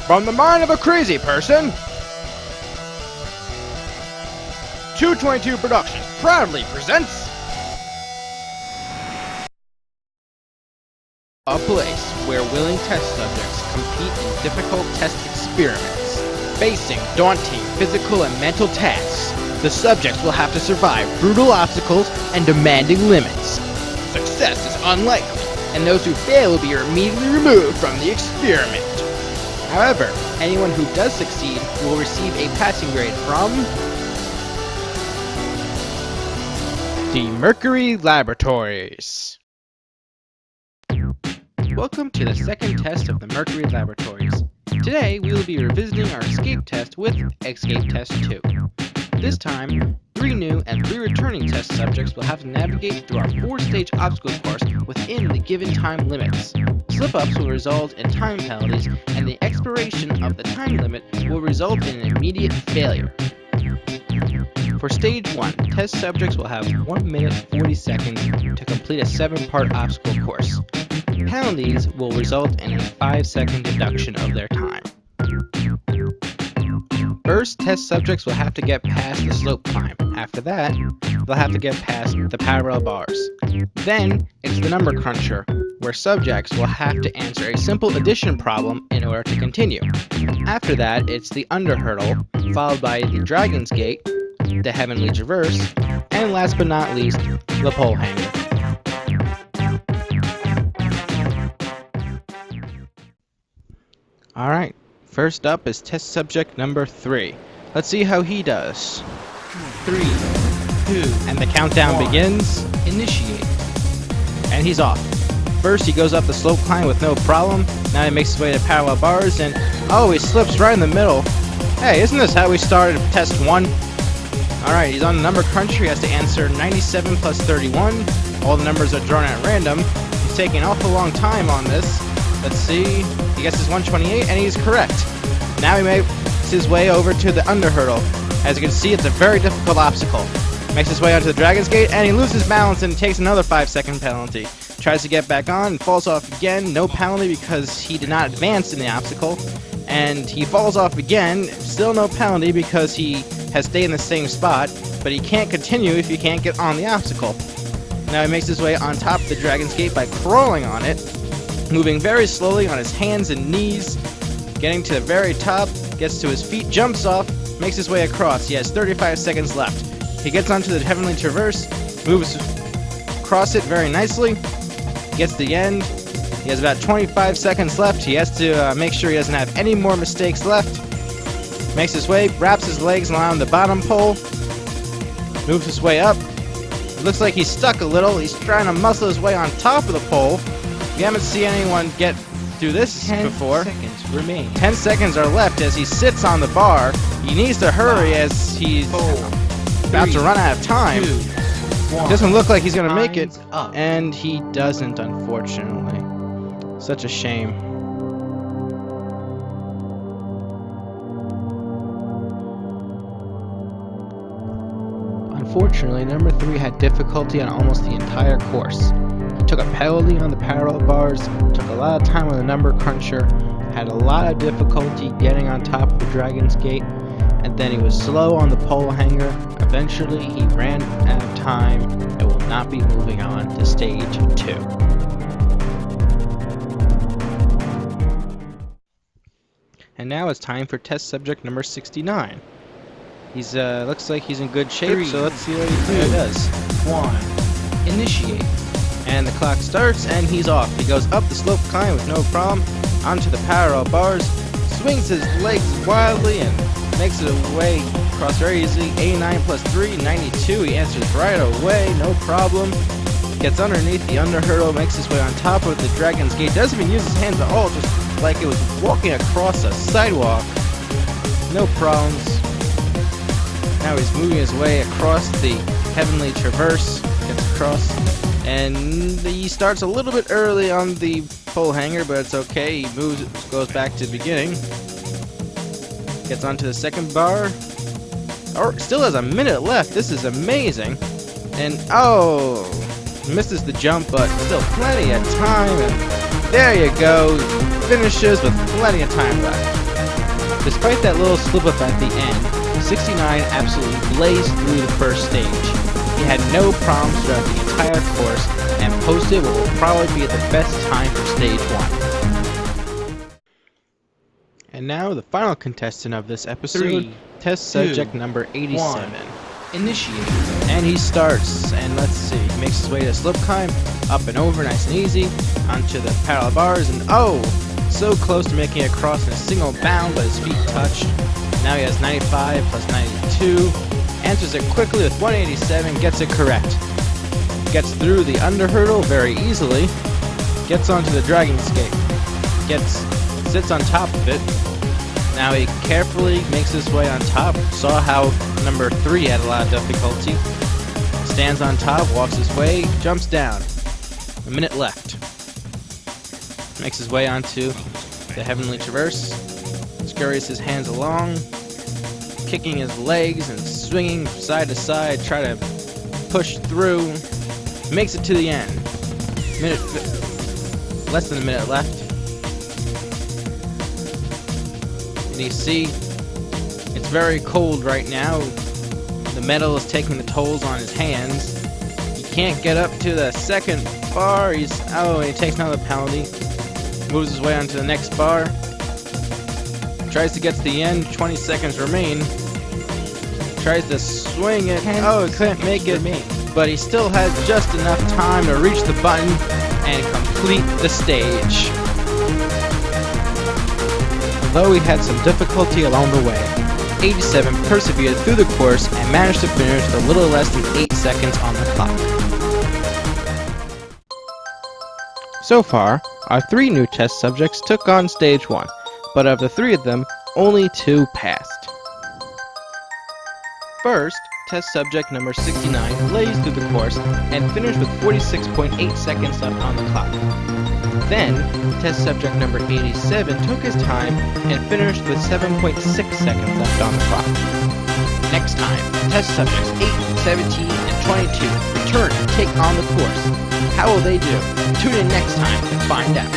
From the mind of a crazy person, 222 Productions proudly presents a place where willing test subjects compete in difficult test experiments. Facing daunting physical and mental tasks, the subjects will have to survive brutal obstacles and demanding limits. Success is unlikely, and those who fail will be immediately removed from the experiment. However, anyone who does succeed will receive a passing grade from the Mercury Laboratories. Welcome to the second test of the Mercury Laboratories. Today, we will be revisiting our escape test with Escape Test 2. This time, 3 new and 3 returning test subjects will have to navigate through our 4-stage obstacle course within the given time limits. Slip-ups will result in time penalties, and the expiration of the time limit will result in an immediate failure. For Stage 1, test subjects will have 1 minute 40 seconds to complete a 7-part obstacle course. Penalties will result in a 5-second deduction of their time. First, test subjects will have to get past the slope climb. After that, they'll have to get past the parallel bars. Then, it's the number cruncher, where subjects will have to answer a simple addition problem in order to continue. After that, it's the under hurdle, followed by the Dragon's Gate, the Heavenly Traverse, and last but not least, the pole hanger. Alright, first up is test subject number 3. Let's see how he does. 3, 2, and the countdown begins. Initiate. And he's off. First he goes up the slope climb with no problem. Now he makes his way to parallel bars and oh, he slips right in the middle. Hey, isn't this how we started test 1? Alright, he's on the number cruncher. He has to answer 97 plus 31. All the numbers are drawn at random. He's taking an awful long time on this. Let's see. He gets his 128 and he's correct. Now he makes his way over to the under hurdle. As you can see, it's a very difficult obstacle. Makes his way onto the Dragon's Gate and he loses balance and takes another 5-second penalty. Tries to get back on and falls off again. No penalty because he did not advance in the obstacle. And he falls off again. Still no penalty because he has stayed in the same spot. But he can't continue if he can't get on the obstacle. Now he makes his way on top of the Dragon's Gate by crawling on it. Moving very slowly on his hands and knees. Getting to the very top. Gets to his feet. Jumps off. Makes his way across. He has 35 seconds left. He gets onto the Heavenly Traverse. Moves across it very nicely. Gets to the end. He has about 25 seconds left. He has to make sure he doesn't have any more mistakes left. Makes his way, wraps his legs around the bottom pole. Moves his way up. It looks like he's stuck a little. He's trying to muscle his way on top of the pole. We haven't seen anyone get through this before. 10 seconds remain. 10 seconds are left as he sits on the bar. He needs to hurry as he's about to run out of time. Doesn't look like he's going to make it, and he doesn't, unfortunately. Such a shame. Unfortunately, number 3 had difficulty on almost the entire course. He took a penalty on the parallel bars, took a lot of time on the number cruncher, had a lot of difficulty getting on top of the Dragon's Gate, and then he was slow on the pole hanger. Eventually, he ran out of time and will not be moving on to stage 2. And now it's time for test subject number 69. He's looks like he's in good shape, so let's see what he does. 1. Initiate. And the clock starts and he's off. He goes up the slope climb with no problem, onto the parallel bars, swings his legs wildly and makes it away across very easily. 89 plus 3, 92. He answers right away, no problem. Gets underneath the under hurdle, makes his way on top of the Dragon's Gate. Doesn't even use his hands at all, just like it was walking across a sidewalk. No problems. Now he's moving his way across the Heavenly Traverse. Gets across. And he starts a little bit early on the pole hanger, but it's okay. He goes back to the beginning. Gets onto the second bar. Still has a minute left. This is amazing. And oh, misses the jump, but still plenty of time. And there you go. Finishes with plenty of time left. Despite that little slip-up at the end, 69 absolutely blazed through the first stage. He had no problems throughout the entire course and posted what will probably be the best time for stage 1. And now the final contestant of this episode, test subject number 87. Initiate. And he starts, and let's see, he makes his way to slip climb, up and over, nice and easy, onto the parallel bars, and oh, so close to making it across in a single bound, but his feet touched. Now he has 95 plus 92, answers it quickly with 187, gets it correct. Gets through the under hurdle very easily, gets onto the dragon escape, sits on top of it. Now he carefully makes his way on top, saw how number 3 had a lot of difficulty, stands on top, walks his way, jumps down. A minute left. Makes his way onto the heavenly traverse, scurries his hands along, kicking his legs and swinging side to side, try to push through, makes it to the end. Less than a minute left. And you see, it's very cold right now. The metal is taking the tolls on his hands. He can't get up to the second bar. He takes another penalty. Moves his way onto the next bar. Tries to get to the end. 20 seconds remain. Tries to swing it. Oh, he couldn't make it. But he still has just enough time to reach the button and complete the stage. Although he had some difficulty along the way, 87 persevered through the course and managed to finish with a little less than 8 seconds on the clock. So far, our 3 new test subjects took on stage 1, but of the 3 of them, only 2 passed. First, test subject number 69 blazed through the course and finished with 46.8 seconds left on the clock. Then, test subject number 87 took his time and finished with 7.6 seconds left on the clock. Next time, test subjects 8, 17, and 22 return to take on the course. How will they do? Tune in next time to find out.